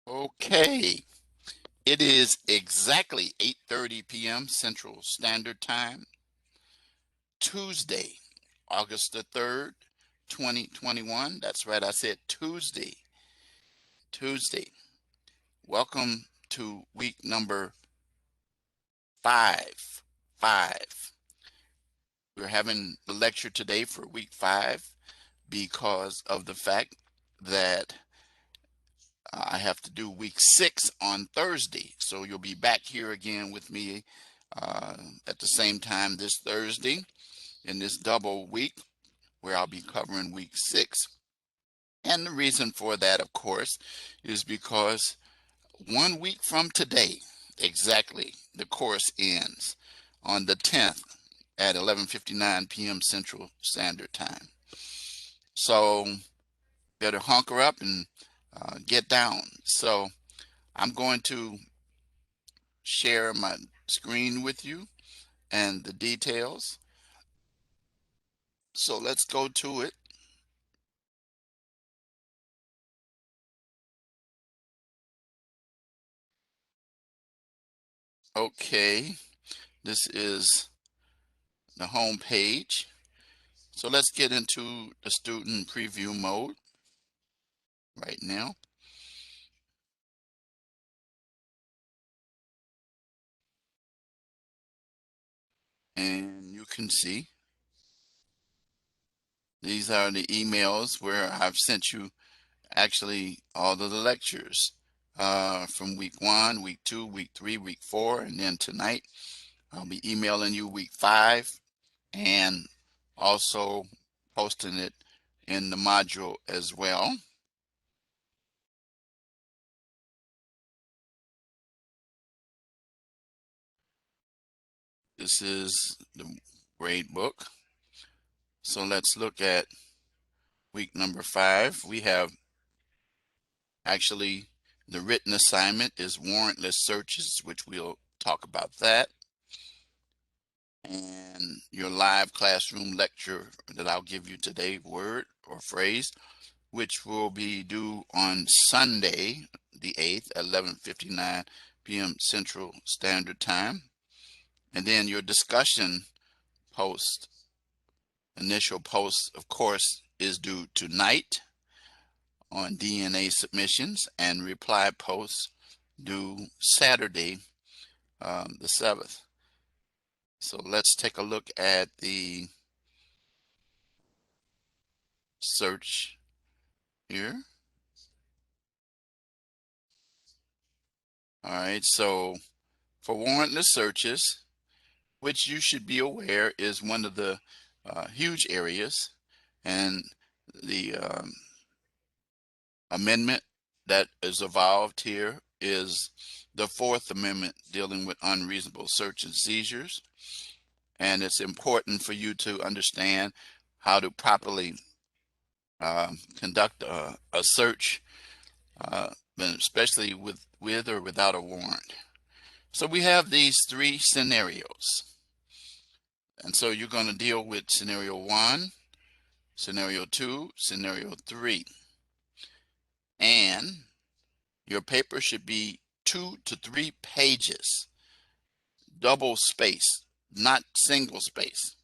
Okay, it is exactly 8:30 p.m. Central Standard Time, Tuesday, August the 3rd, 2021. That's right, I said Tuesday. Tuesday. Welcome to week number five. Five. We're having the lecture today for week 5 because of the fact that I have to do week 6 on Thursday. So you'll be back here again with me at the same time this Thursday in this double week where I'll be covering week 6. And the reason for that, of course, is because 1 week from today, exactly, the course ends on the 10th at 11:59 p.m. Central Standard Time. So better hunker up and get down. So I'm going to share my screen with you and the details. So let's go to it. Okay, this is the home page. So let's get into the student preview mode right now. And you can see these are the emails where I've sent you actually all of the lectures from week 1, week 2, week 3, week 4, and then tonight I'll be emailing you week 5 and also posting it in the module as well. This is the grade book. So let's look at week number 5. We have actually the written assignment is warrantless searches, which we'll talk about that. And your live classroom lecture that I'll give you today, word or phrase, which will be due on Sunday, the 8th at 11:59 p.m. Central Standard Time. And then your discussion post, initial post, of course, is due tonight on DNA submissions, and reply posts due Saturday, the 7th. So let's take a look at the search here. All right, so for warrantless searches, which you should be aware is one of the huge areas, and the amendment that is evolved here is the Fourth Amendment dealing with unreasonable search and seizures. And it's important for you to understand how to properly conduct a search, especially with or without a warrant. So we have these 3 scenarios. And so you're going to deal with scenario 1, scenario 2, scenario 3. And your paper should be 2 to 3 pages, double space, not single space.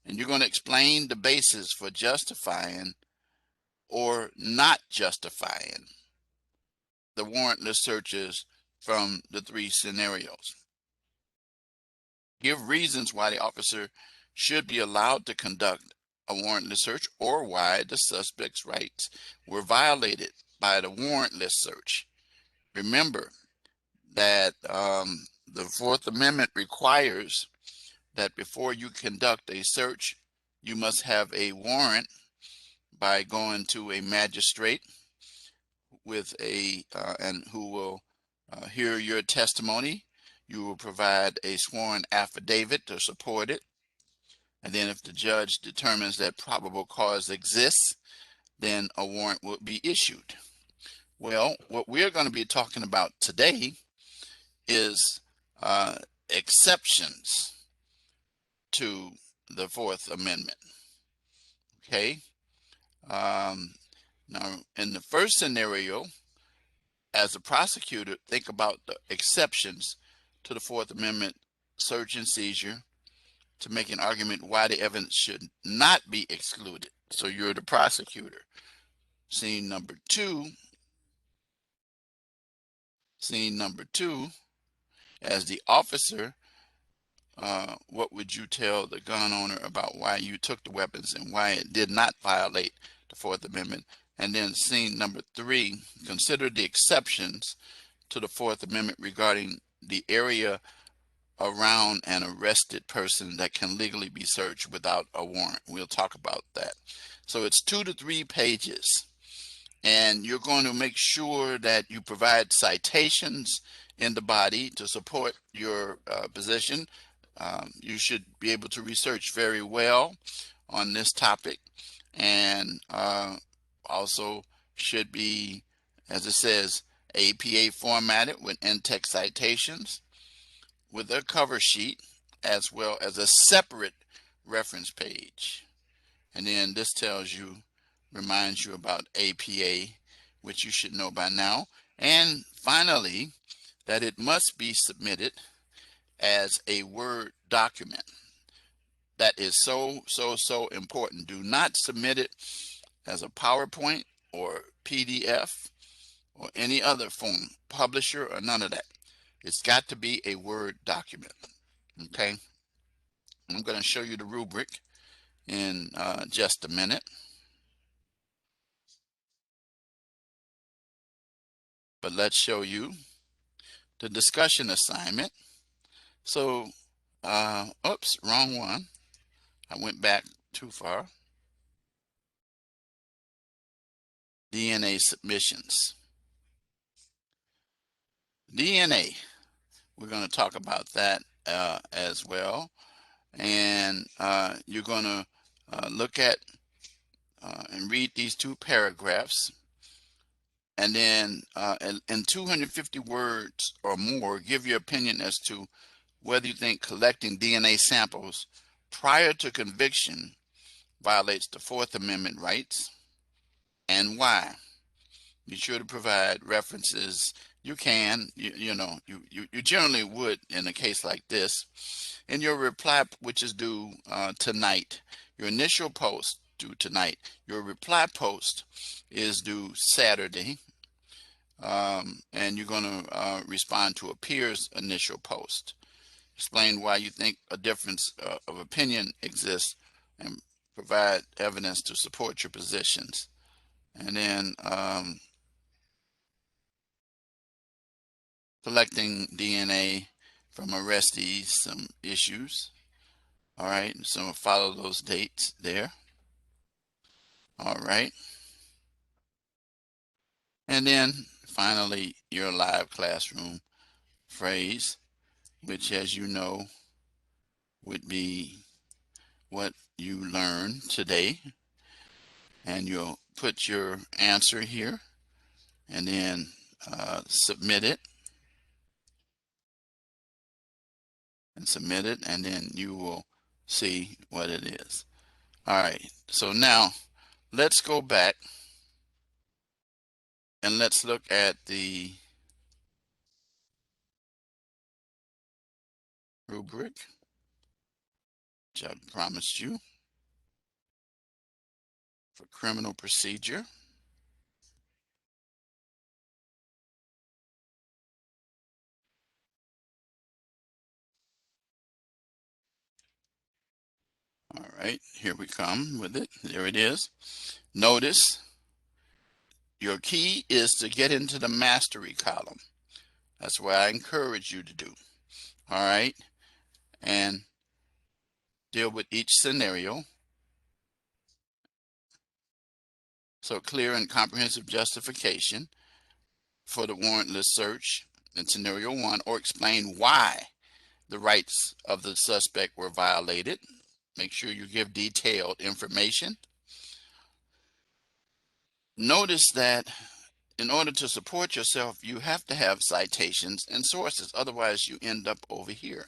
And you're going to explain the basis for justifying or not justifying the warrantless searches from the 3 scenarios. Give reasons why the officer should be allowed to conduct a warrantless search or why the suspect's rights were violated by the warrantless search. Remember that the Fourth Amendment requires that before you conduct a search, you must have a warrant by going to a magistrate with and who will hear your testimony. You will provide a sworn affidavit to support it. And then if the judge determines that probable cause exists, then a warrant will be issued. Well, what we're going to be talking about today is exceptions to the Fourth Amendment. Okay. Now, in the first scenario, as a prosecutor, think about the exceptions to the Fourth Amendment search and seizure to make an argument why the evidence should not be excluded. So you're the prosecutor. Scene number two, as the officer, what would you tell the gun owner about why you took the weapons and why it did not violate the Fourth Amendment? And then scene number three, consider the exceptions to the Fourth Amendment regarding the area around an arrested person that can legally be searched without a warrant. We'll talk about that. So it's 2 to 3 pages, and you're going to make sure that you provide citations in the body to support your position. You should be able to research very well on this topic, and also should be, as it says, APA formatted with in-text citations, with a cover sheet, as well as a separate reference page. And then this reminds you about APA, which you should know by now. And finally, that it must be submitted as a Word document. That is so important. Do not submit it as a PowerPoint or PDF or any other form, publisher or none of that. It's got to be a Word document. Okay, I'm going to show you the rubric in just a minute, but let's show you the discussion assignment. So oops, wrong one. I went back too far. DNA submissions. DNA, we're going to talk about that as well. And you're going to look at and read these 2 paragraphs. And then in 250 words or more, give your opinion as to whether you think collecting DNA samples prior to conviction violates the Fourth Amendment rights and why. Be sure to provide references. You can, you generally would in a case like this. In your reply, which is due tonight, your initial post due tonight, your reply post is due Saturday, and you're going to respond to a peer's initial post. Explain why you think a difference of opinion exists and provide evidence to support your positions. And then collecting DNA from arrestees, some issues. All right, so follow those dates there. All right. And then finally, your live classroom phrase, which, as you know, would be what you learned today. And you'll put your answer here and then submit it. And submit it, and then you will see what it is. All right, so now let's go back and let's look at the rubric, which I promised you for criminal procedure. All right, here we come with it. There it is. Notice your key is to get into the mastery column. That's what I encourage you to do. All right, and deal with each scenario. So clear and comprehensive justification for the warrantless search in scenario 1, or explain why the rights of the suspect were violated. Make sure you give detailed information. Notice that in order to support yourself, you have to have citations and sources. Otherwise, you end up over here.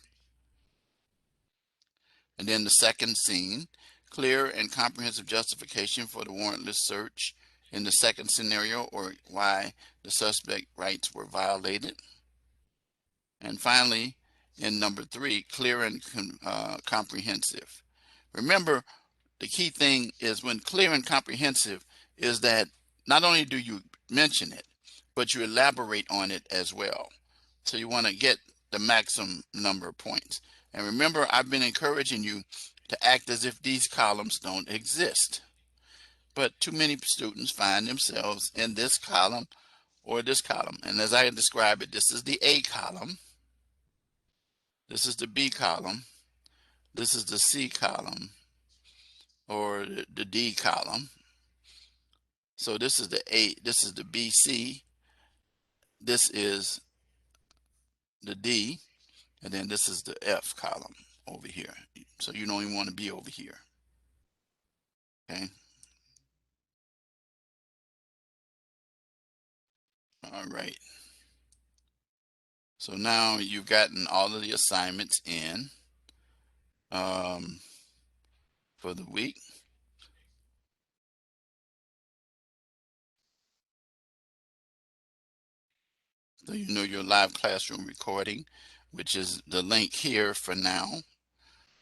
And then the second scene, clear and comprehensive justification for the warrantless search in the second scenario, or why the suspect rights were violated. And finally, in number 3, clear and comprehensive. Remember, the key thing is when clear and comprehensive is that not only do you mention it, but you elaborate on it as well. So you want to get the maximum number of points. And remember, I've been encouraging you to act as if these columns don't exist. But too many students find themselves in this column or this column. And as I describe it, this is the A column. This is the B column. This is the C column, or the D column. So this is the A, this is the BC, this is the D, and then this is the F column over here. So you don't even want to be over here. Okay. All right. So now you've gotten all of the assignments in for the week. So you know your live classroom recording, which is the link here for now,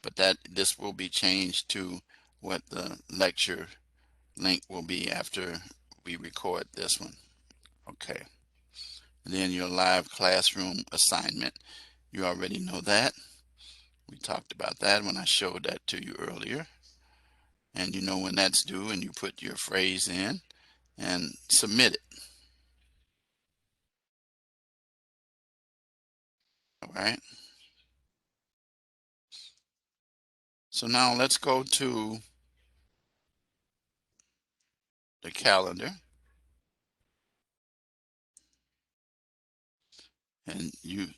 but this will be changed to what the lecture link will be after we record this one. Okay. And then your live classroom assignment. You already know that. We talked about that when I showed that to you earlier. And you know when that's due, and you put your phrase in and submit it. All right. So now let's go to the calendar. And you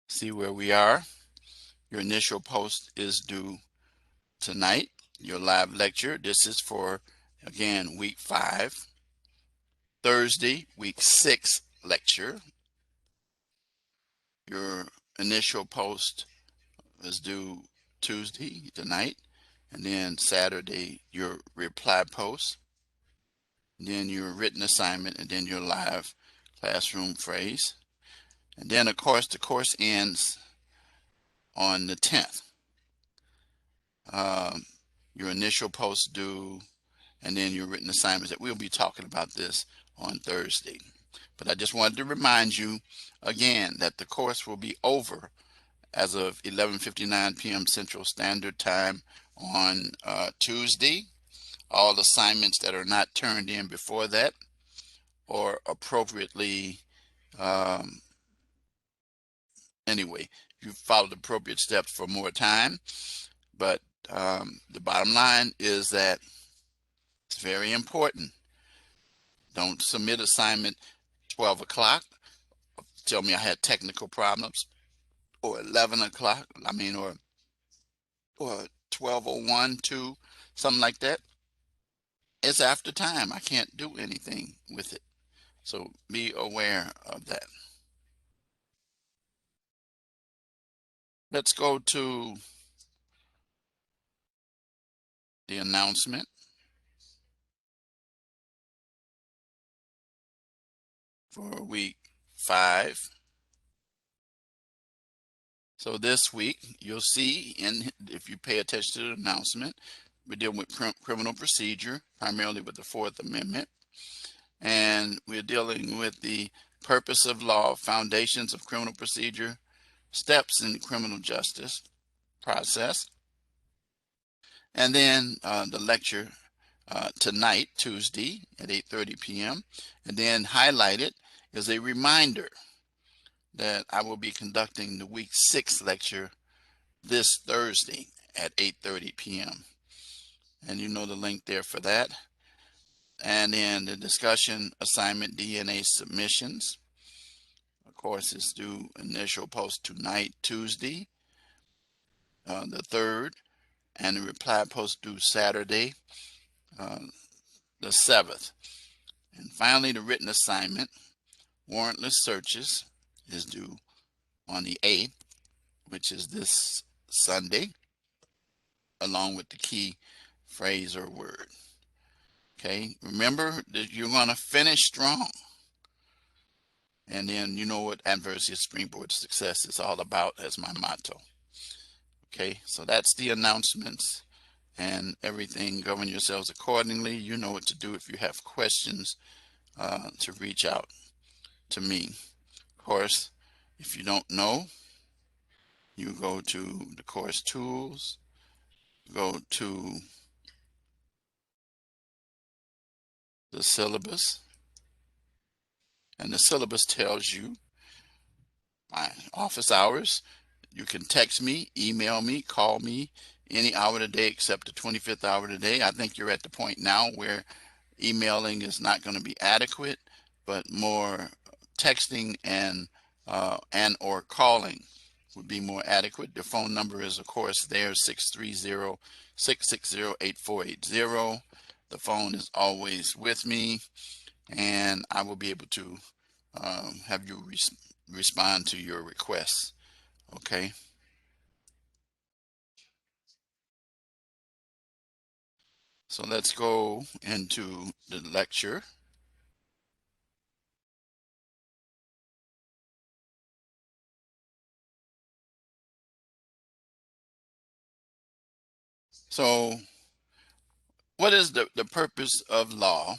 see where we are. Your initial post is due tonight. Your live lecture, this is for, again, week 5. Thursday, week 6 lecture. Your initial post is due Tuesday tonight, and then Saturday your reply post, then your written assignment, and then your live classroom phrase. And then of course the course ends on the 10th. Your initial post due, and then your written assignments. That we'll be talking about this on Thursday. But I just wanted to remind you again that the course will be over as of 11:59 p.m. Central Standard Time on Tuesday. All assignments that are not turned in before that or appropriately, anyway, you followed appropriate steps for more time. But the bottom line is that it's very important. Don't submit assignment 12 o'clock. Tell me I had technical problems, or 11 o'clock, or 12:01, 2, something like that. It's after time. I can't do anything with it. So be aware of that. Let's go to the announcement for week 5. So this week, you'll see, if you pay attention to the announcement, we're dealing with criminal procedure, primarily with the 4th Amendment. And we're dealing with the purpose of law, foundations of criminal procedure, steps in criminal justice process. And then the lecture tonight, Tuesday at 8:30 p.m. And then highlighted is a reminder that I will be conducting the week 6 lecture this Thursday at 8:30 p.m. And you know the link there for that. And then the discussion assignment DNA submissions. Of course, it's due initial post tonight, Tuesday, the 3rd, and the reply post due Saturday, the 7th. And finally, the written assignment, warrantless searches, is due on the 8th, which is this Sunday, along with the key phrase, or word. Okay, remember that you're going to finish strong. And then you know what adversity is springboard to success is all about as my motto. Okay, so that's the announcements and everything. Govern yourselves accordingly. You know what to do if you have questions, to reach out to me. Of course, if you don't know, you go to the course tools, go to the syllabus, and the syllabus tells you my office hours. You can text me, email me, call me any hour of the day except the 25th hour of the day. I think you're at the point now where emailing is not going to be adequate, but more texting and or calling would be more adequate. The phone number is, of course, there, 630-660-8480. The phone is always with me, and I will be able to have you respond to your requests. Okay. So let's go into the lecture. So what is the purpose of law?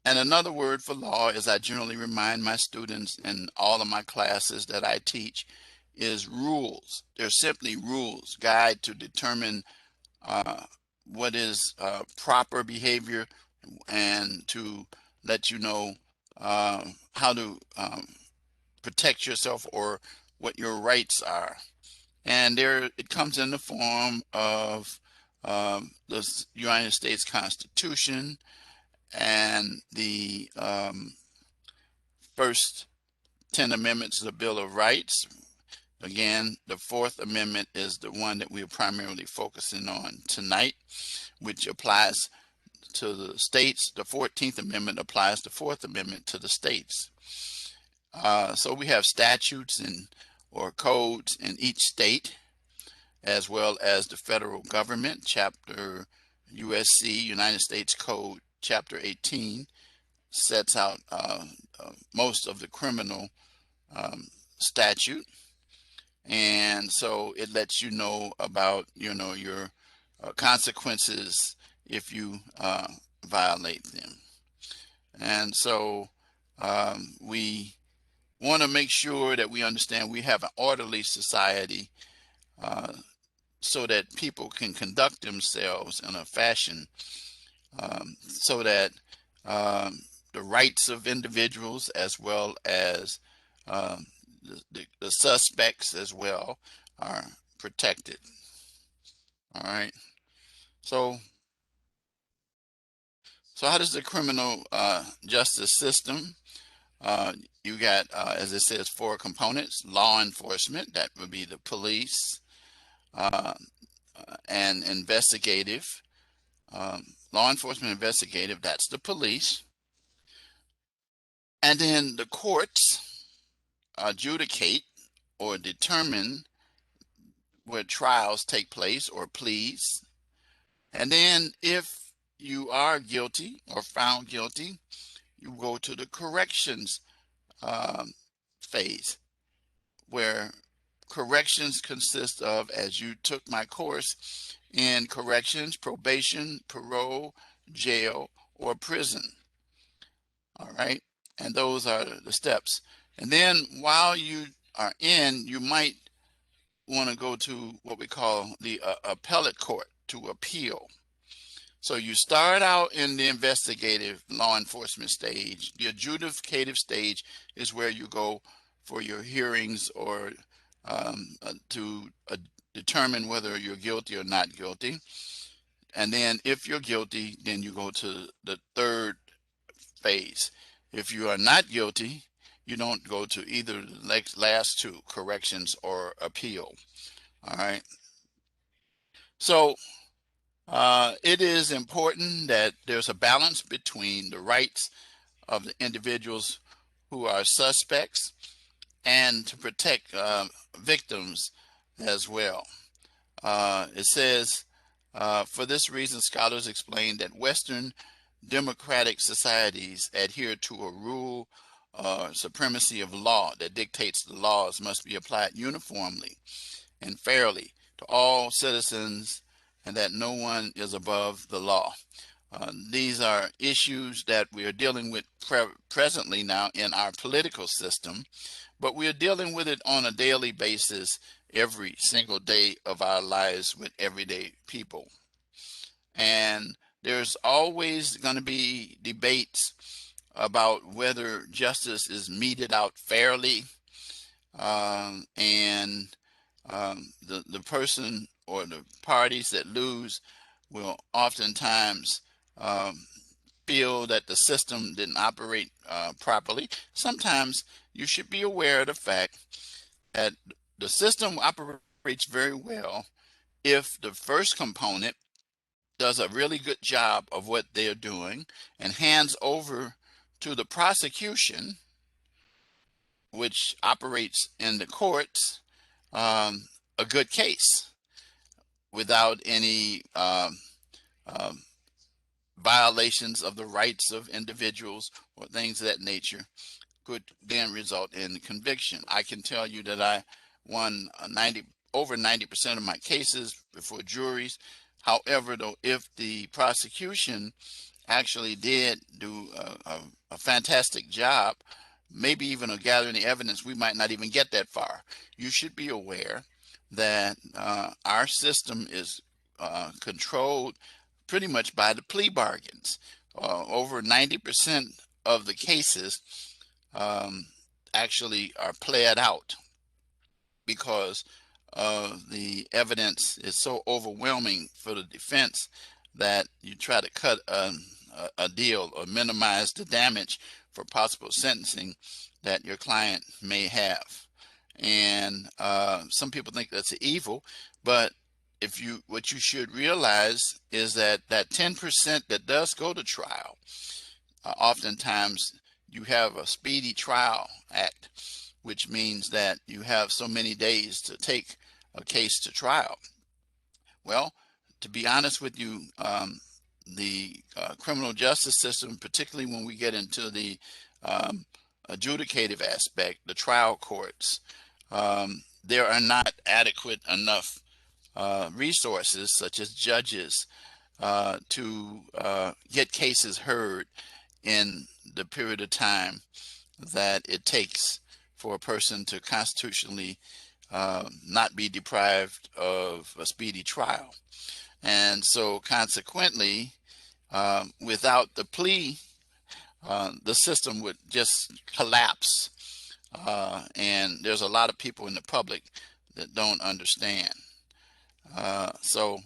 And another word for law, as I generally remind my students in all of my classes that I teach, is rules. They're simply rules, guide to determine what is proper behavior and to let you know how to protect yourself or what your rights are. And there it comes in the form of the United States Constitution and the first 10 amendments of the Bill of Rights. Again, the Fourth Amendment is the one that we are primarily focusing on tonight, which applies to the states. The 14th Amendment applies the Fourth Amendment to the states. So we have statutes and or codes in each state, as well as the federal government. Chapter USC, United States Code, Chapter 18, sets out most of the criminal statute, and so it lets you know about your consequences if you violate them. And so we want to make sure that we understand we have an orderly society, so that people can conduct themselves in a fashion so that the rights of individuals as well as the suspects as well are protected. All right. So how does the criminal justice system? You got, as it says, four components: law enforcement, that would be the police, uh, and investigative. Law enforcement investigative, that's the police. And then the courts adjudicate or determine where trials take place or pleas. And then if you are guilty or found guilty, you go to the corrections um, phase, where corrections consist of, as you took my course in corrections, probation, parole, jail, or prison. All right. And those are the steps. And then while you are in, you might want to go to what we call the appellate court to appeal. So you start out in the investigative law enforcement stage. The adjudicative stage is where you go for your hearings or to determine whether you're guilty or not guilty. And then if you're guilty, then you go to the third phase. If you are not guilty, you don't go to either the last two, corrections or appeal. All right. So it is important that there's a balance between the rights of the individuals who are suspects and to protect victims as well. It says For this reason, scholars explain that Western democratic societies adhere to a rule supremacy of law that dictates the laws must be applied uniformly and fairly to all citizens and that no one is above the law. These are issues that we are dealing with presently now in our political system, but we are dealing with it on a daily basis every single day of our lives with everyday people. And there's always going to be debates about whether justice is meted out fairly, and the person or the parties that lose will oftentimes um, feel that the system didn't operate properly. Sometimes you should be aware of the fact that the system operates very well if the first component does a really good job of what they're doing and hands over to the prosecution, which operates in the courts, a good case without any um, violations of the rights of individuals or things of that nature, could then result in conviction. I can tell you that I won over 90% of my cases before juries. However, though, if the prosecution actually did do a fantastic job, maybe even of gathering the evidence, we might not even get that far. You should be aware that our system is controlled pretty much by the plea bargains. Over 90% of the cases um, actually are pled out because the evidence is so overwhelming for the defense that you try to cut a deal or minimize the damage for possible sentencing that your client may have. And some people think that's evil, but what you should realize is that that 10% that does go to trial, oftentimes you have a speedy trial act, which means that you have so many days to take a case to trial. Well, to be honest with you, the criminal justice system, particularly when we get into the um, adjudicative aspect, the trial courts, there are not adequate enough resources such as judges to get cases heard in the period of time that it takes for a person to constitutionally not be deprived of a speedy trial. And so consequently, without the plea, the system would just collapse. And there's a lot of people in the public that don't understand. So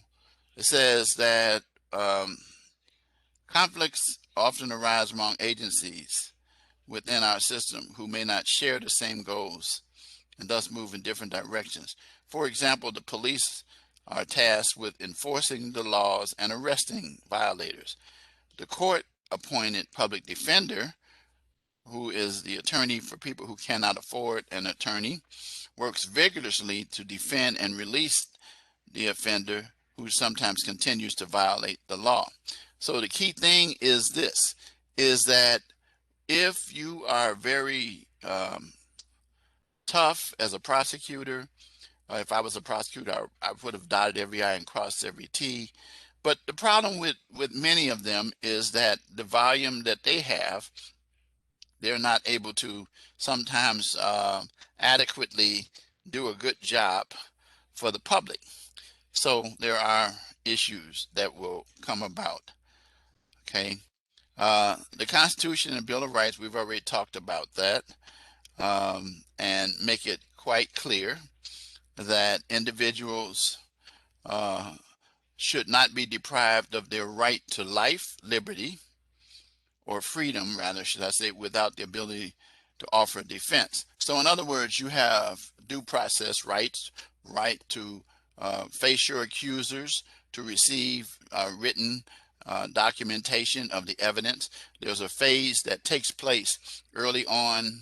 it says that conflicts often arise among agencies within our system who may not share the same goals and thus move in different directions. For example, the police are tasked with enforcing the laws and arresting violators. The court-appointed public defender, who is the attorney for people who cannot afford an attorney, works vigorously to defend and release the offender who sometimes continues to violate the law. So the key thing is this, is that if you are very tough as a prosecutor, if I was a prosecutor, I would have dotted every I and crossed every T. But the problem with many of them is that the volume that they have, they're not able to sometimes adequately do a good job for the public. So there are issues that will come about. Okay. The Constitution and Bill of Rights, we've already talked about that, and make it quite clear that individuals should not be deprived of their right to life, liberty, or freedom, rather, should I say, without the ability to offer defense. So in other words, you have due process rights, right to face your accusers, to receive written documentation of the evidence. There's a phase that takes place early on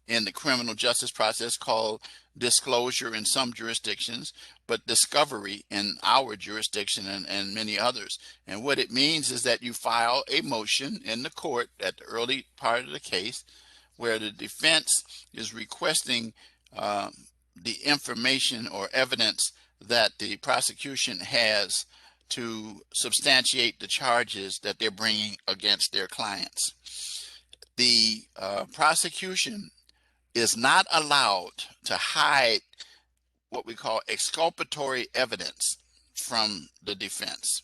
in the criminal justice process called disclosure in some jurisdictions, but discovery in our jurisdiction and many others. And what it means is that you file a motion in the court at the early part of the case where the defense is requesting the information or evidence that the prosecution has to substantiate the charges that they're bringing against their clients. The prosecution is not allowed to hide what we call exculpatory evidence from the defense,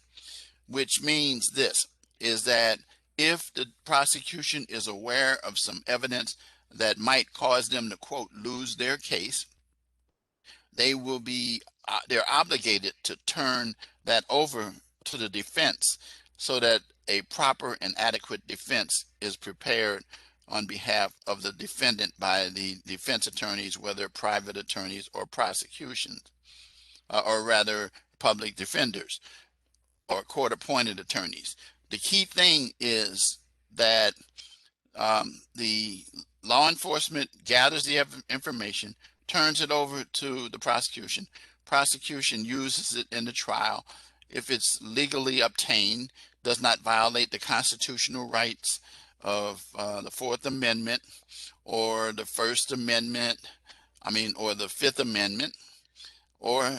which means this is that if the prosecution is aware of some evidence that might cause them to, quote, lose their case, they will be they're obligated to turn that over to the defense so that a proper and adequate defense is prepared on behalf of the defendant by the defense attorneys, whether private attorneys or prosecutions, or rather public defenders or court-appointed attorneys. The key thing is that the law enforcement gathers the information, turns it over to the prosecution. Prosecution uses it in the trial. If it's legally obtained, does not violate the constitutional rights of the Fourth Amendment or the First Amendment, or the Fifth Amendment, or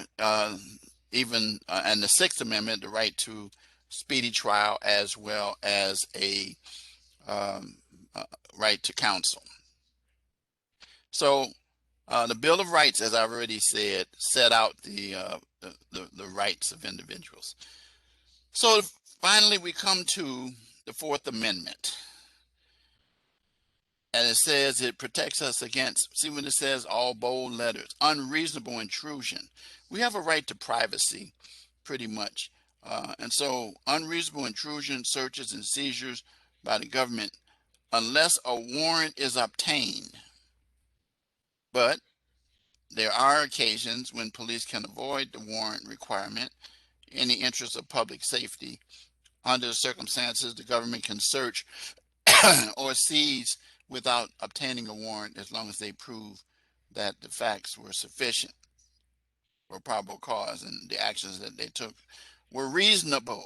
even and the Sixth Amendment, the right to speedy trial, as well as a right to counsel. So the Bill of Rights, as I've already said, set out the rights of individuals. So finally, we come to the Fourth Amendment. And it says it protects us against, see when it says all bold letters, unreasonable intrusion. We have a right to privacy, pretty much. And so unreasonable intrusion, searches, and seizures by the government, unless a warrant is obtained. But there are occasions when police can avoid the warrant requirement in the interest of public safety. Under the circumstances, the government can search or seize without obtaining a warrant as long as they prove that the facts were sufficient for probable cause and the actions that they took were reasonable.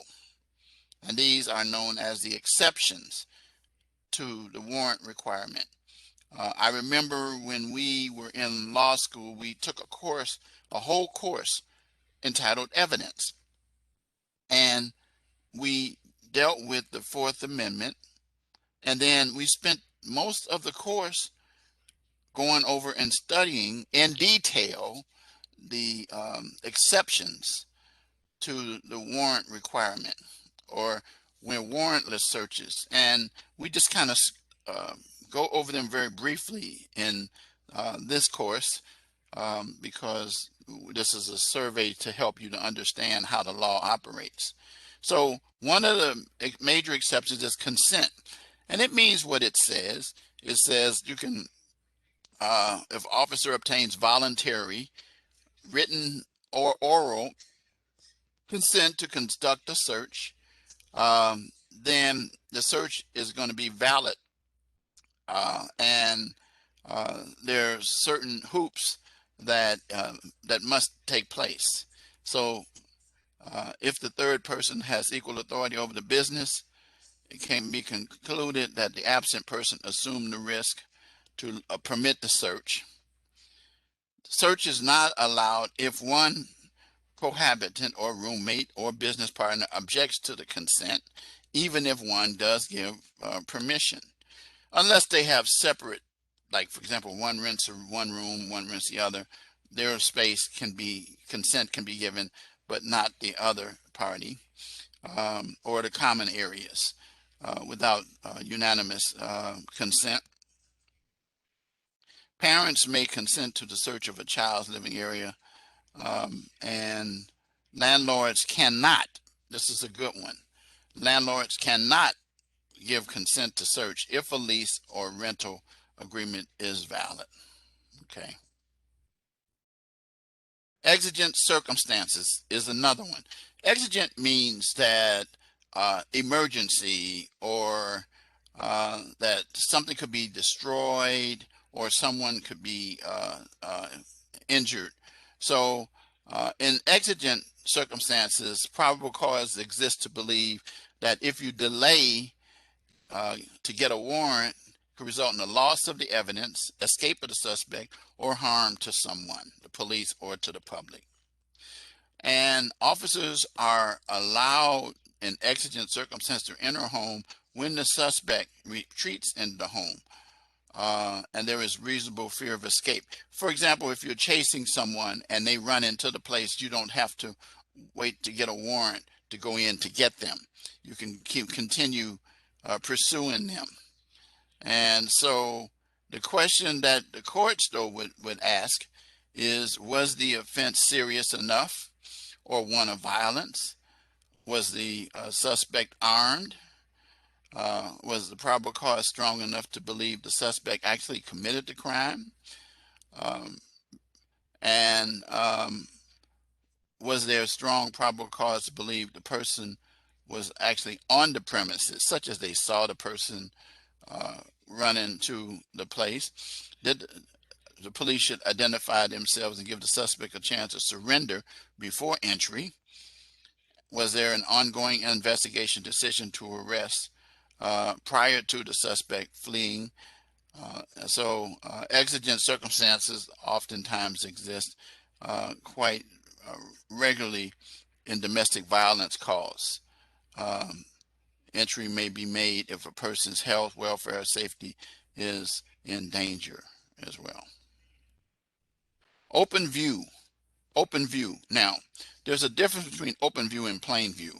And these are known as the exceptions to the warrant requirement. I remember when we were in law school, we took a whole course entitled Evidence. And we dealt with the Fourth Amendment. And then we spent most of the course going over and studying in detail the exceptions to the warrant requirement, or when warrantless searches. And we just kind of go over them very briefly in this course because this is a survey to help you to understand how the law operates. So one of the major exceptions is consent. And it means what it says. It says you can, if officer obtains voluntary, written, or oral consent to conduct a search, then the search is going to be valid. And there are certain hoops that must take place. So if the third person has equal authority over the business, it can be concluded that the absent person assumed the risk to permit the search. Search is not allowed if one cohabitant or roommate or business partner objects to the consent, even if one does give permission, unless they have separate, like for example, one rents one room, one rents the other. Their space consent can be given, but not the other party, or the common areas. Without unanimous consent. Parents may consent to the search of a child's living area, and landlords cannot, this is a good one, landlords cannot give consent to search if a lease or rental agreement is valid. Okay. Exigent circumstances is another one. Exigent means that emergency, or that something could be destroyed, or someone could be injured. So in exigent circumstances, probable cause exists to believe that if you delay to get a warrant, could result in the loss of the evidence, escape of the suspect, or harm to someone, the police or to the public. And officers are allowed in exigent circumstances to enter a home when the suspect retreats in the home and there is reasonable fear of escape. For example, if you're chasing someone and they run into the place, you don't have to wait to get a warrant to go in to get them. You can continue pursuing them. And so the question that the courts though would ask is, was the offense serious enough or one of violence? Was the suspect armed? Was the probable cause strong enough to believe the suspect actually committed the crime? And was there a strong probable cause to believe the person was actually on the premises, such as they saw the person run into the place? Did the police should identify themselves and give the suspect a chance to surrender before entry? Was there an ongoing investigation decision to arrest prior to the suspect fleeing? Exigent circumstances oftentimes exist quite regularly in domestic violence calls. Entry may be made if a person's health, welfare, or safety is in danger as well. Open view. Open view. Now, there's a difference between open view and plain view.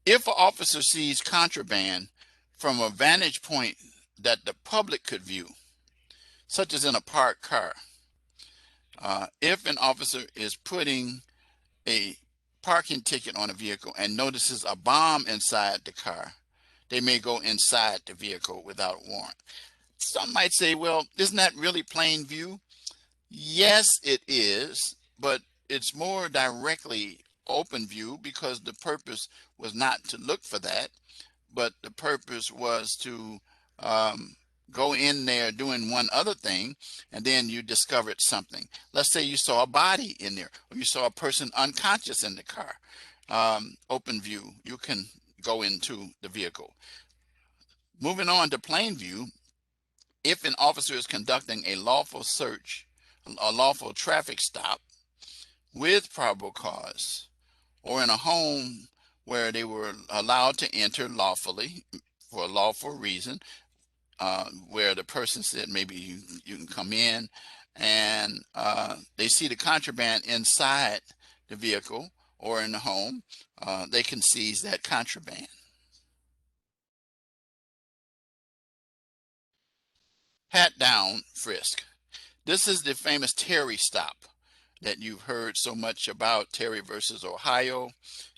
If an officer sees contraband from a vantage point that the public could view, such as in a parked car, if an officer is putting a parking ticket on a vehicle and notices a bomb inside the car, they may go inside the vehicle without a warrant. Some might say, well, isn't that really plain view? Yes, it is, but it's more directly open view because the purpose was not to look for that, but the purpose was to go in there doing one other thing, and then you discovered something. Let's say you saw a body in there, or you saw a person unconscious in the car. Open view, you can go into the vehicle. Moving on to plain view, if an officer is conducting a lawful search, a lawful traffic stop with probable cause, or in a home where they were allowed to enter lawfully for a lawful reason, where the person said maybe you can come in, and they see the contraband inside the vehicle or in the home, they can seize that contraband. Pat down frisk. This is the famous Terry stop that you've heard so much about, Terry versus Ohio,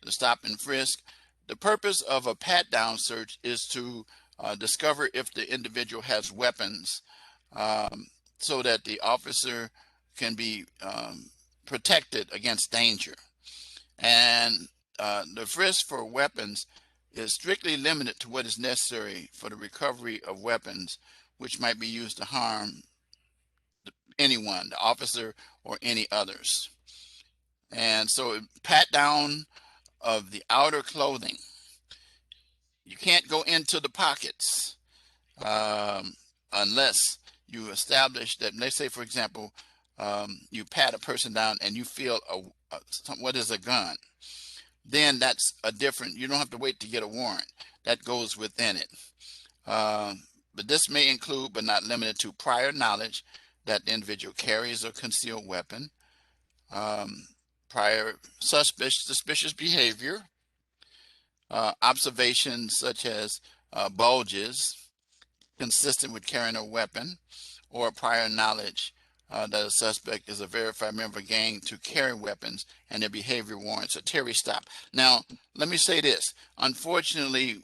the stop and frisk. The purpose of a pat down search is to discover if the individual has weapons, so that the officer can be protected against danger. And the frisk for weapons is strictly limited to what is necessary for the recovery of weapons which might be used to harm anyone, the officer or any others. And so pat down of the outer clothing. You can't go into the pockets unless you establish that. Let's say, for example, you pat a person down and you feel what is a gun. Then that's a different, you don't have to wait to get a warrant. That goes within it. But this may include, but not limited to, prior knowledge that the individual carries a concealed weapon, prior suspicious behavior, observations such as bulges consistent with carrying a weapon, or prior knowledge that a suspect is a verified member of a gang to carry weapons and their behavior warrants a Terry stop. Now, let me say this. Unfortunately,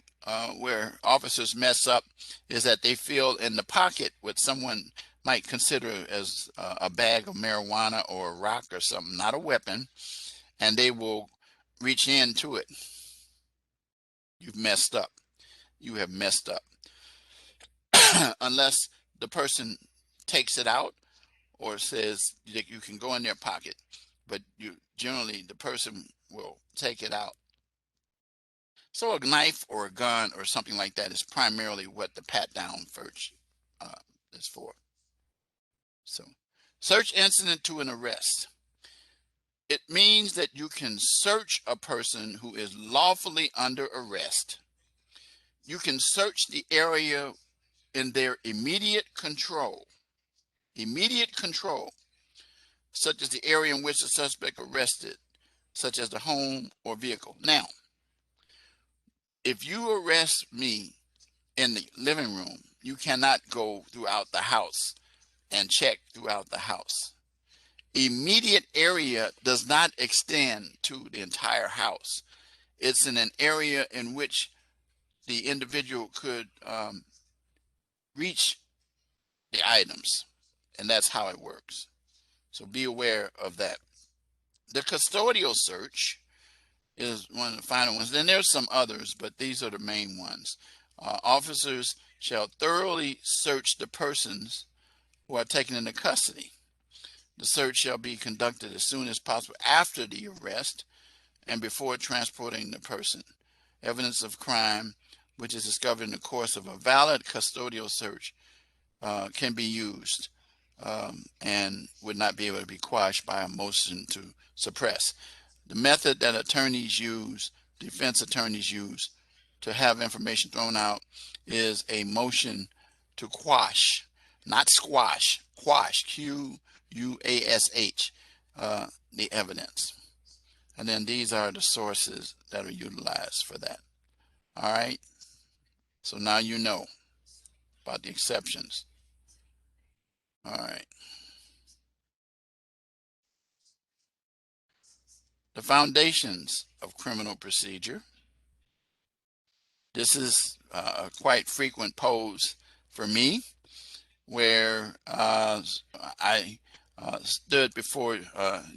where officers mess up is that they feel in the pocket what someone might consider as a bag of marijuana or a rock or something, not a weapon, and they will reach into it. you've messed up. You have messed up. Unless the person takes it out or says that you can go in their pocket, but you generally the person will take it out. So a knife or a gun or something like that is primarily what the pat down search is for. So search incident to an arrest. It means that you can search a person who is lawfully under arrest. You can search the area in their immediate control, such as the area in which the suspect arrested, such as the home or vehicle. Now, if you arrest me in the living room, you cannot go throughout the house and check throughout the house. Immediate area does not extend to the entire house. It's in an area in which the individual could reach the items, and that's how it works. So be aware of that. The custodial search is one of the final ones. Then there's some others, but these are the main ones. Officers shall thoroughly search the persons who are taken into custody. The search shall be conducted as soon as possible after the arrest and before transporting the person. Evidence of crime which is discovered in the course of a valid custodial search can be used and would not be able to be quashed by a motion to suppress. The method that attorneys use, defense attorneys use, to have information thrown out is a motion to quash, not squash, quash, Q-U-A-S-H, the evidence. And then these are the sources that are utilized for that. All right. So now you know about the exceptions. All right. The foundations of criminal procedure. This is a quite frequent pose for me, where I stood before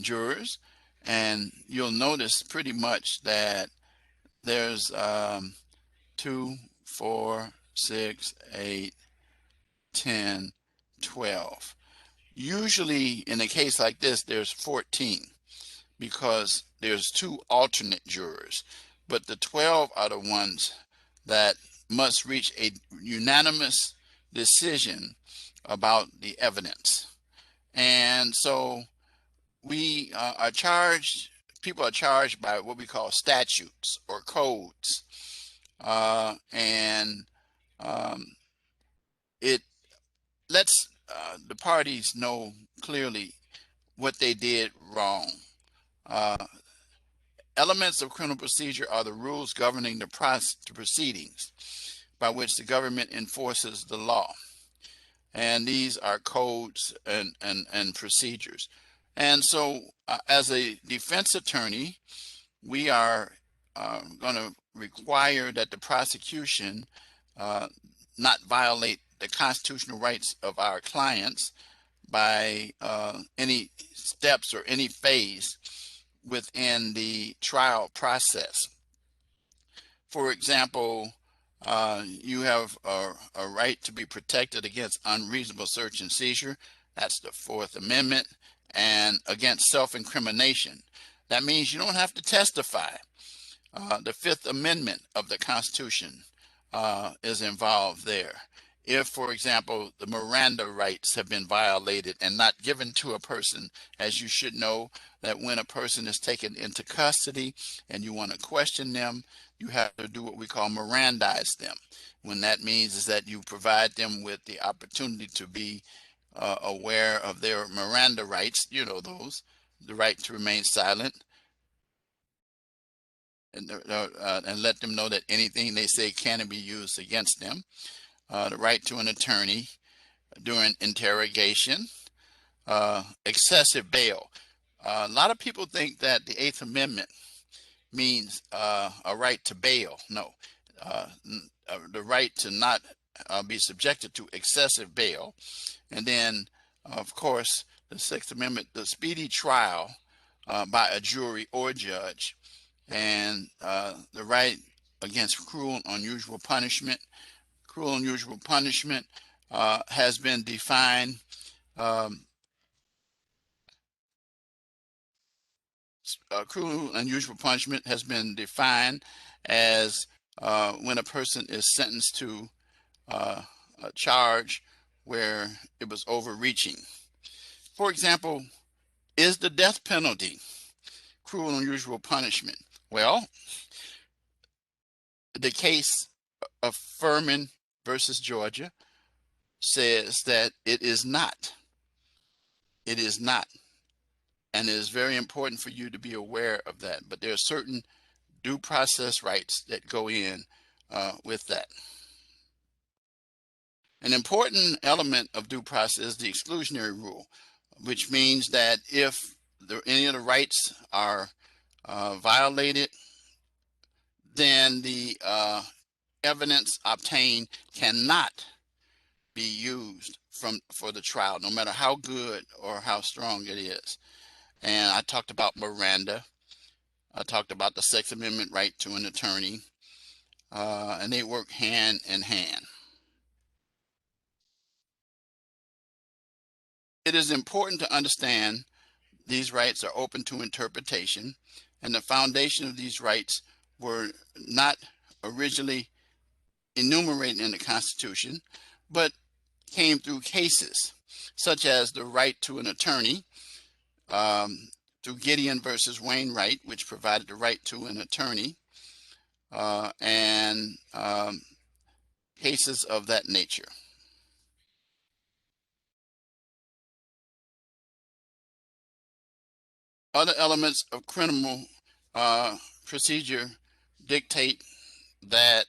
jurors, and you'll notice pretty much that there's 2, 4, 6, 8, 10, 12. Usually in a case like this, there's 14 because there's 2 alternate jurors, but the 12 are the ones that must reach a unanimous decision about the evidence. And so we are charged, people are charged by what we call statutes or codes. It lets the parties know clearly what they did wrong. Elements of criminal procedure are the rules governing the proceedings by which the government enforces the law. And these are codes and procedures. And so as a defense attorney, we are going to require that the prosecution not violate the constitutional rights of our clients by any steps or any phase within the trial process. For example, you have a right to be protected against unreasonable search and seizure. That's the 4th Amendment. And against self-incrimination. That means you don't have to testify. The 5th Amendment of the Constitution is involved there. If, for example, the Miranda rights have been violated and not given to a person, as you should know that when a person is taken into custody and you want to question them, you have to do what we call Mirandize them. When that means is that you provide them with the opportunity to be aware of their Miranda rights, you know those, the right to remain silent, and let them know that anything they say can be used against them. The right to an attorney during interrogation, excessive bail. A lot of people think that the 8th Amendment means a right to bail. No, the right to not be subjected to excessive bail. And then, of course, the 6th Amendment, the speedy trial by a jury or judge, and the right against cruel and unusual punishment. Cruel and unusual punishment has been defined. Cruel and unusual punishment has been defined as when a person is sentenced to a charge where it was overreaching. For example, is the death penalty cruel and unusual punishment? Well, the case of Furman versus Georgia says that it is not. It is not. And it is very important for you to be aware of that. But there are certain due process rights that go in with that. An important element of due process is the exclusionary rule, which means that if any of the rights are violated, then the evidence obtained cannot be used for the trial, no matter how good or how strong it is. And I talked about Miranda. I talked about the Sixth Amendment right to an attorney, and they work hand in hand. It is important to understand these rights are open to interpretation, and the foundation of these rights were not originally enumerated in the Constitution, but came through cases, such as the right to an attorney, through Gideon versus Wainwright, which provided the right to an attorney, and cases of that nature. Other elements of criminal procedure dictate that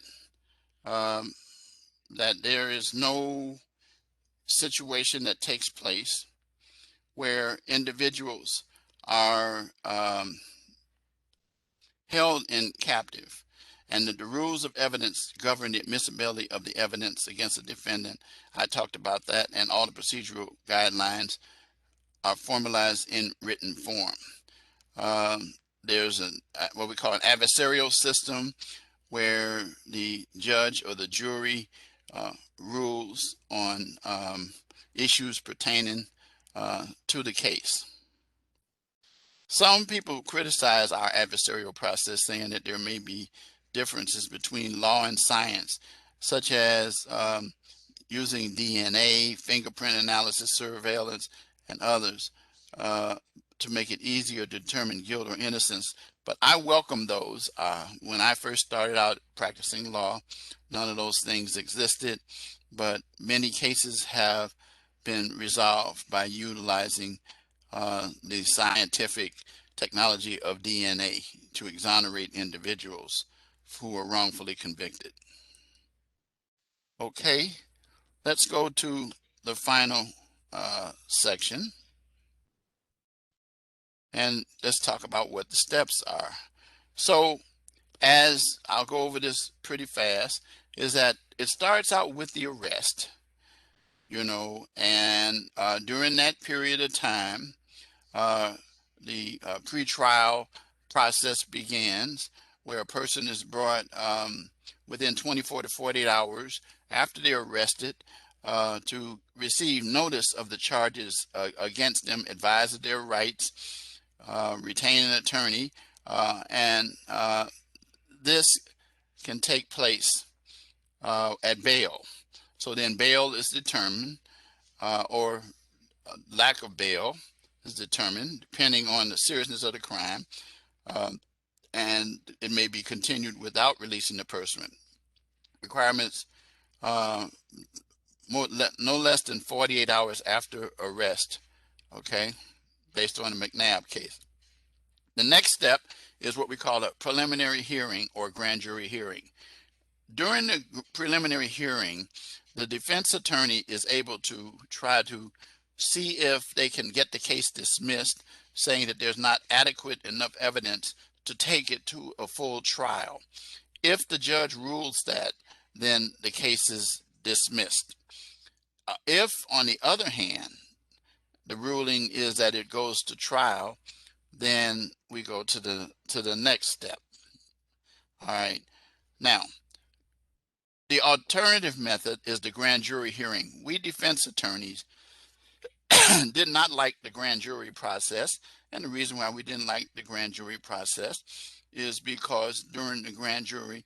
that there is no situation that takes place where individuals are held in captive, and that the rules of evidence govern the admissibility of the evidence against the defendant. I talked about that, and all the procedural guidelines are formalized in written form. There's what we call an adversarial system, where the judge or the jury rules on issues pertaining to the case. Some people criticize our adversarial process, saying that there may be differences between law and science, such as using DNA, fingerprint analysis, surveillance, and others to make it easier to determine guilt or innocence. But I welcome those. When I first started out practicing law, none of those things existed, but many cases have been resolved by utilizing the scientific technology of DNA to exonerate individuals who are wrongfully convicted. Okay, let's go to the final section, and let's talk about what the steps are. So, as I'll go over this pretty fast, is that it starts out with the arrest, and during that period of time, the pretrial process begins, where a person is brought within 24 to 48 hours after they're arrested to receive notice of the charges against them, advise of their rights, retain an attorney, and this can take place at bail. So then bail is determined, or lack of bail is determined depending on the seriousness of the crime, and it may be continued without releasing the person. Requirements no less than 48 hours after arrest, okay, based on the McNabb case. The next step is what we call a preliminary hearing or grand jury hearing. During the preliminary hearing, the defense attorney is able to try to see if they can get the case dismissed, saying that there's not adequate enough evidence to take it to a full trial. If the judge rules that, then the case is dismissed. If, on the other hand, the ruling is that it goes to trial, then we go to the next step. All right. Now, the alternative method is the grand jury hearing. We defense attorneys did not like the grand jury process. And the reason why we didn't like the grand jury process is because during the grand jury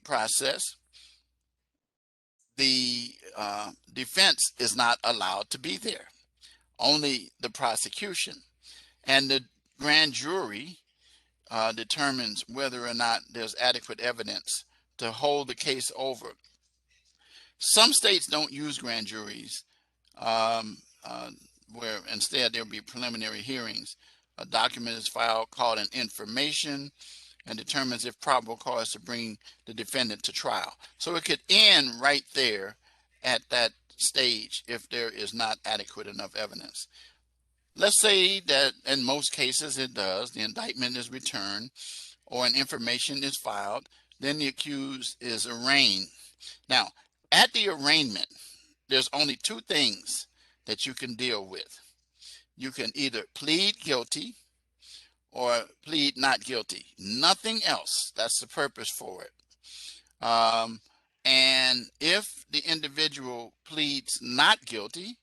process, the defense is not allowed to be there, only the prosecution. And the grand jury determines whether or not there's adequate evidence to hold the case over. Some states don't use grand juries, um, where instead there'll be preliminary hearings. A document is filed called an information and determines if probable cause to bring the defendant to trial. So it could end right there at that stage if there is not adequate enough evidence. Let's say that in most cases it does. The indictment is returned or an information is filed. Then the accused is arraigned. Now, at the arraignment, there's only two things that you can deal with. You can either plead guilty or plead not guilty. Nothing else. That's the purpose for it. And if the individual pleads not guilty,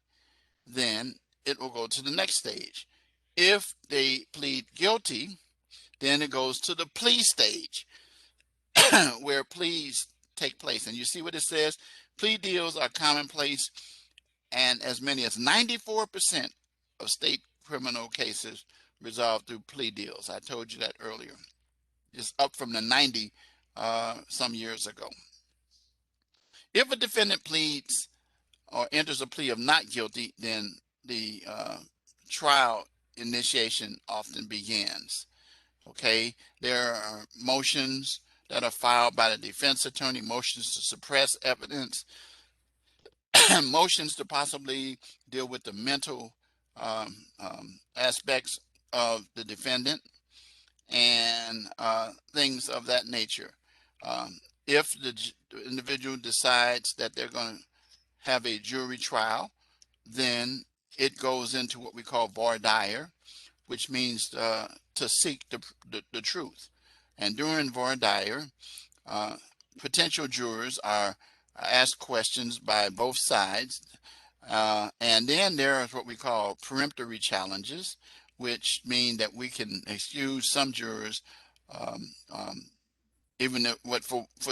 then it will go to the next stage. If they plead guilty, then it goes to the plea stage where pleas take place. And you see what it says? Plea deals are commonplace, and as many as 94% of state criminal cases resolved through plea deals. I told you that earlier. It's up from the 90 some years ago. If a defendant pleads or enters a plea of not guilty, then the trial initiation often begins. Okay, there are motions that are filed by the defense attorney, motions to suppress evidence, motions to possibly deal with the mental aspects of the defendant, and things of that nature. If the individual decides that they're going to have a jury trial, then it goes into what we call voir dire, which means to seek the truth. And during voir dire, potential jurors are asked questions by both sides. And then there is what we call peremptory challenges, which mean that we can excuse some jurors even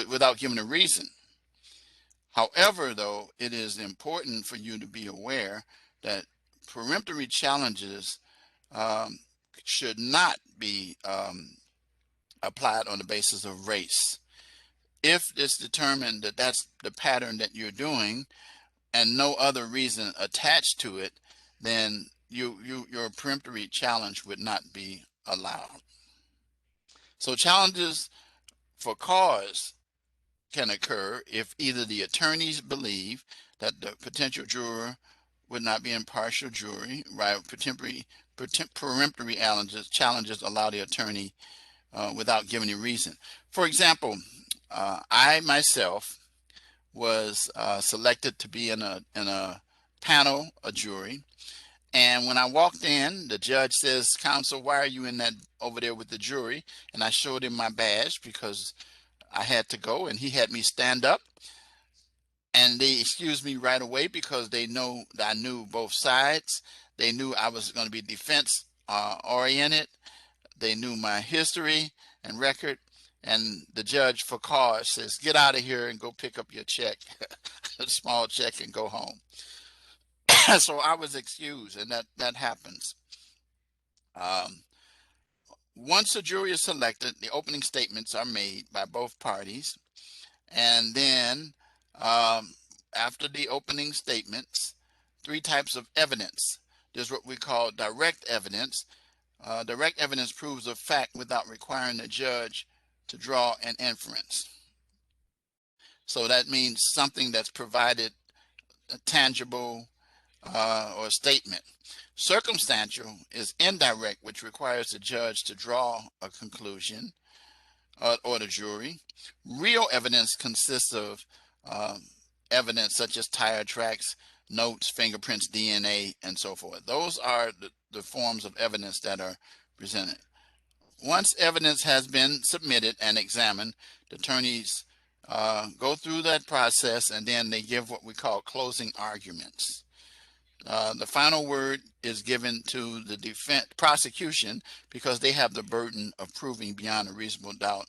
without giving a reason. However, though, it is important for you to be aware that peremptory challenges should not be applied on the basis of race. If it's determined that that's the pattern that you're doing and no other reason attached to it, then your peremptory challenge would not be allowed. So challenges for cause can occur if either the attorneys believe that the potential juror would not be impartial jury, right? Peremptory challenges allow the attorney without giving a reason. For example, I myself was selected to be in a panel, a jury, and when I walked in, the judge says, "Counsel, why are you in that over there with the jury?" And I showed him my badge because I had to go, and he had me stand up. And they excused me right away because they know that I knew both sides. They knew I was going to be defense oriented. They knew my history and record. And the judge for cause says, "Get out of here and go pick up your check," a small check, and go home. So I was excused, and that happens. Once a jury is selected, the opening statements are made by both parties. And then after the opening statements, three types of evidence. There's what we call direct evidence. Direct evidence proves a fact without requiring the judge to draw an inference. So that means something that's provided a tangible or statement. Circumstantial is indirect, which requires the judge to draw a conclusion or the jury. Real evidence consists of evidence such as tire tracks, notes, fingerprints, DNA, and so forth. Those are the forms of evidence that are presented. once evidence has been submitted and examined, the attorneys go through that process, and then they give what we call closing arguments. The final word is given to the prosecution, because they have the burden of proving beyond a reasonable doubt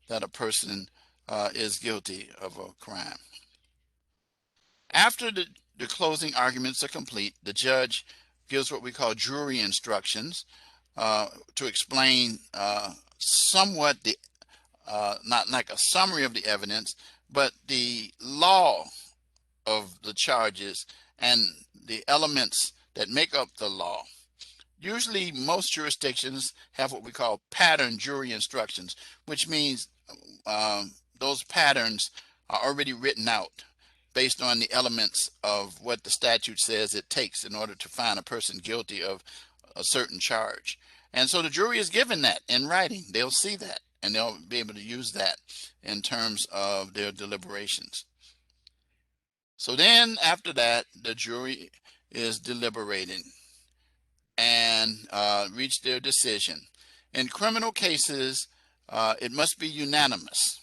that a person is guilty of a crime. After the closing arguments are complete, the judge gives what we call jury instructions to explain somewhat the not like a summary of the evidence, but the law of the charges and the elements that make up the law. Usually most jurisdictions have what we call pattern jury instructions, which means those patterns are already written out based on the elements of what the statute says it takes in order to find a person guilty of a certain charge. And so the jury is given that in writing. They'll see that, and they'll be able to use that in terms of their deliberations. So then after that, the jury is deliberating and reach their decision. In criminal cases, it must be unanimous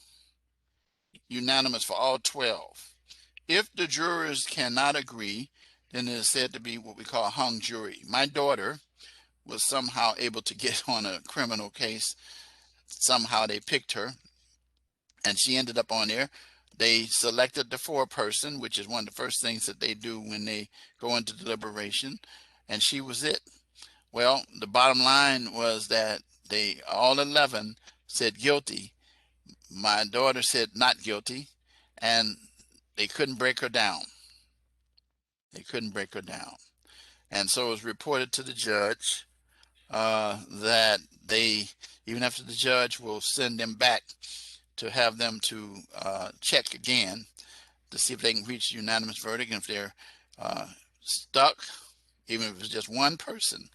for all 12. If the jurors cannot agree, then it is said to be what we call a hung jury. My daughter was somehow able to get on a criminal case. Somehow they picked her, and she ended up on there. They selected the foreperson, which is one of the first things that they do when they go into deliberation, and she was it. Well, the bottom line was that they all 11 said guilty. My daughter said not guilty, and they couldn't break her down. They couldn't break her down. And so it was reported to the judge that they, even after the judge will send them back to have them to check again to see if they can reach a unanimous verdict. And if they're stuck, even if it's just one person,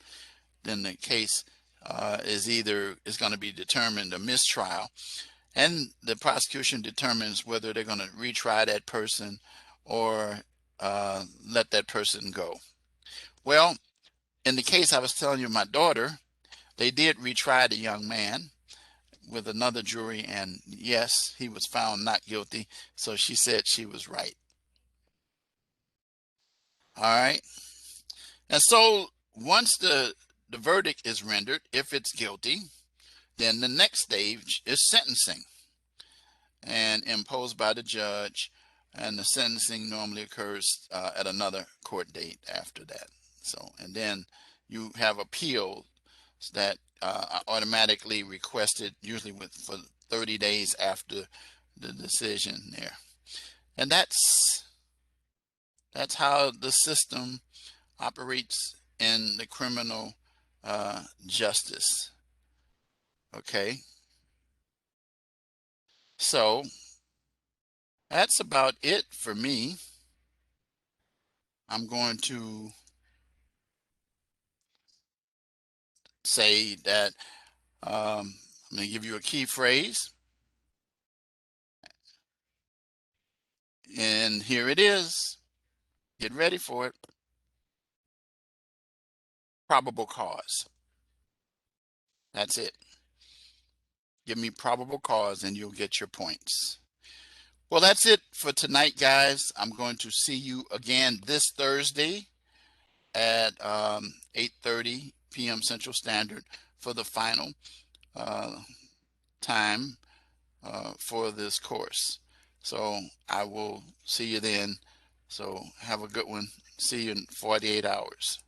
then the case is going to be determined a mistrial, and the prosecution determines whether they're going to retry that person or let that person go. Well, in the case I was telling you, my daughter, they did retry the young man with another jury, and yes, he was found not guilty, so she said she was right. All right. And so once the verdict is rendered, if it's guilty, then the next stage is sentencing, and imposed by the judge, and the sentencing normally occurs at another court date after that. So, and then you have appeals that are automatically requested, usually for 30 days after the decision there. And that's how the system operates in the criminal justice. Okay, so that's about it for me. I'm going to say that I'm going to give you a key phrase, and here it is. Get ready for it. Probable cause. That's it. Give me probable cause and you'll get your points. Well, that's it for tonight, guys. I'm going to see you again this Thursday at 8:30 p.m. Central Standard for the final time for this course. So I will see you then. So have a good one. See you in 48 hours.